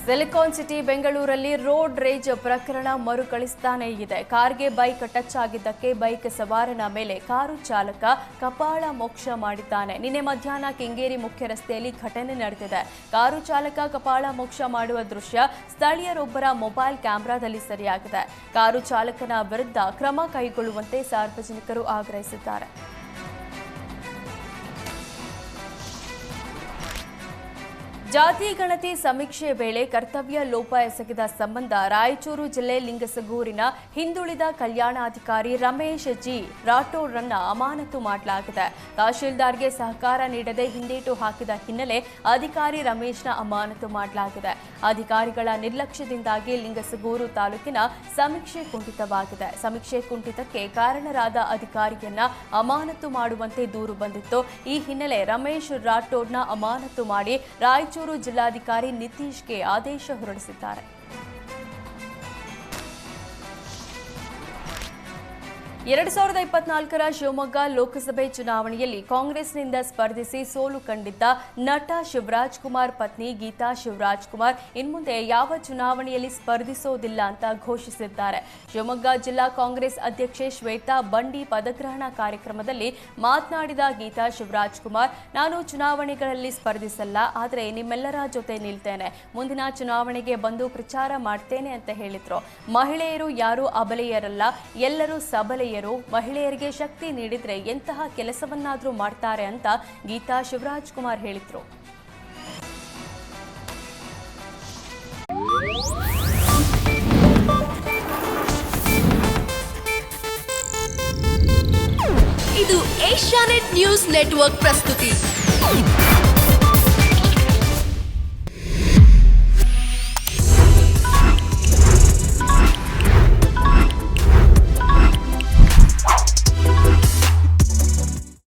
Silicon city ಬೆಂಗಳೂರಲ್ಲಿ road ರೇಜ್ ಪ್ರಕರಣ ಮರುಕಳಿಸ್ತಾನೇ ಇದೆ. ಕಾರ್ಗೆ ಬೈಕ್ ಟಚ್ ಆಗಿದ್ದಕ್ಕೆ ಬೈಕ್ ಸವಾರನ ಮೇಲೆ ಕಾರು ಚಾಲಕ ಕಪಾಳ ಮೋಕ್ಷ ಮಾಡಿದ್ದಾನೆ. ನಿನ್ನೆ ಮಧ್ಯಾಹ್ನ ಕೆಂಗೇರಿ ಮುಖ್ಯ ರಸ್ತೆಯಲ್ಲಿ ಘಟನೆ ನಡೆದಿದೆ. ಕಾರು ಚಾಲಕ ಕಪಾಳ ಮೋಕ್ಷ ಮಾಡುವ ದೃಶ್ಯ ಸ್ಥಳೀಯರೊಬ್ಬರ ಮೊಬೈಲ್ ಕ್ಯಾಮೆರಾದಲ್ಲಿ ಸೆರೆಯಾಗಿದೆ. ಕಾರು ಚಾಲಕನ ವಿರುದ್ಧ ಕ್ರಮ ಕೈಗೊಳ್ಳುವಂತೆ ಸಾರ್ವಜನಿಕರು ಆಗ್ರಹಿಸಿದ್ದಾರೆ. ಜಾತಿ ಗಣತಿ ಸಮೀಕ್ಷೆ ವೇಳೆ ಕರ್ತವ್ಯ ಲೋಪ ಎಸಗಿದ ಸಂಬಂಧ ರಾಯಚೂರು ಜಿಲ್ಲೆ ಲಿಂಗಸಗೂರಿನ ಹಿಂದುಳಿದ ಕಲ್ಯಾಣಾಧಿಕಾರಿ ರಮೇಶ್ ಜಿ ರಾಠೋಡ್ರನ್ನ ಅಮಾನತು ಮಾಡಲಾಗಿದೆ. ತಹಶೀಲ್ದಾರ್ಗೆ ಸಹಕಾರ ನೀಡದೆ ಹಿಂದೇಟು ಹಾಕಿದ ಹಿನ್ನೆಲೆ ಅಧಿಕಾರಿ ರಮೇಶ್ನ ಅಮಾನತು ಮಾಡಲಾಗಿದೆ. ಅಧಿಕಾರಿಗಳ ನಿರ್ಲಕ್ಷ್ಯದಿಂದಾಗಿ ಲಿಂಗಸಗೂರು ತಾಲೂಕಿನ ಸಮೀಕ್ಷೆ ಕುಂಠಿತವಾಗಿದೆ. ಸಮೀಕ್ಷೆ ಕುಂಠಿತಕ್ಕೆ ಕಾರಣರಾದ ಅಧಿಕಾರಿಯನ್ನ ಅಮಾನತು ಮಾಡುವಂತೆ ದೂರು ಬಂದಿತ್ತು. ಈ ಹಿನ್ನೆಲೆ ರಮೇಶ್ ರಾಠೋಡ್ನ ಅಮಾನತು ಮಾಡಿ ರಾಯಚೂರು ಜಿಲ್ಲಾಧಿಕಾರಿ ನಿತೀಶ್ಗೆ ಆದೇಶ ಹೊರಡಿಸಿದ್ದಾರೆ. 2024ರ ಶಿವಮೊಗ್ಗ ಲೋಕಸಭೆ ಚುನಾವಣೆಯಲ್ಲಿ ಕಾಂಗ್ರೆಸ್ನಿಂದ ಸ್ಪರ್ಧಿಸಿ ಸೋಲು ಕಂಡಿದ್ದ ನಟ ಶಿವರಾಜ್ ಕುಮಾರ್ ಪತ್ನಿ ಗೀತಾ ಶಿವರಾಜ್ ಕುಮಾರ್ ಇನ್ಮುಂದೆ ಯಾವ ಚುನಾವಣೆಯಲ್ಲಿ ಸ್ಪರ್ಧಿಸೋದಿಲ್ಲ ಅಂತ ಘೋಷಿಸಿದ್ದಾರೆ. ಶಿವಮೊಗ್ಗ ಜಿಲ್ಲಾ ಕಾಂಗ್ರೆಸ್ ಅಧ್ಯಕ್ಷೆ ಶ್ವೇತಾ ಬಂಡಿ ಪದಗ್ರಹಣ ಕಾರ್ಯಕ್ರಮದಲ್ಲಿ ಮಾತನಾಡಿದ ಗೀತಾ ಶಿವರಾಜ್ ಕುಮಾರ್, ನಾನು ಚುನಾವಣೆಗಳಲ್ಲಿ ಸ್ಪರ್ಧಿಸಲ್ಲ, ಆದರೆ ನಿಮ್ಮೆಲ್ಲರ ಜೊತೆ ನಿಲ್ತೇನೆ. ಮುಂದಿನ ಚುನಾವಣೆಗೆ ಬಂದು ಪ್ರಚಾರ ಮಾಡ್ತೇನೆ ಅಂತ ಹೇಳಿದ್ರು. ಮಹಿಳೆಯರು ಯಾರು ಅಬಲೆಯರಲ್ಲ, ಎಲ್ಲರೂ ಸಬಲೆಯರು. ಮಹಿಳೆಯರಿಗೆ ಶಕ್ತಿ ನೀಡಿದ್ರೆ ಎಂತಹ ಕೆಲಸವನ್ನಾದ್ರೂ ಮಾಡ್ತಾರೆ ಅಂತ ಗೀತಾ ಶಿವರಾಜ್ ಕುಮಾರ್ ಹೇಳಿದ್ರು. ಇದು ಏಷ್ಯಾನೆಟ್ ನ್ಯೂಸ್ ನೆಟ್ವರ್ಕ್ ಪ್ರಸ್ತುತಿ.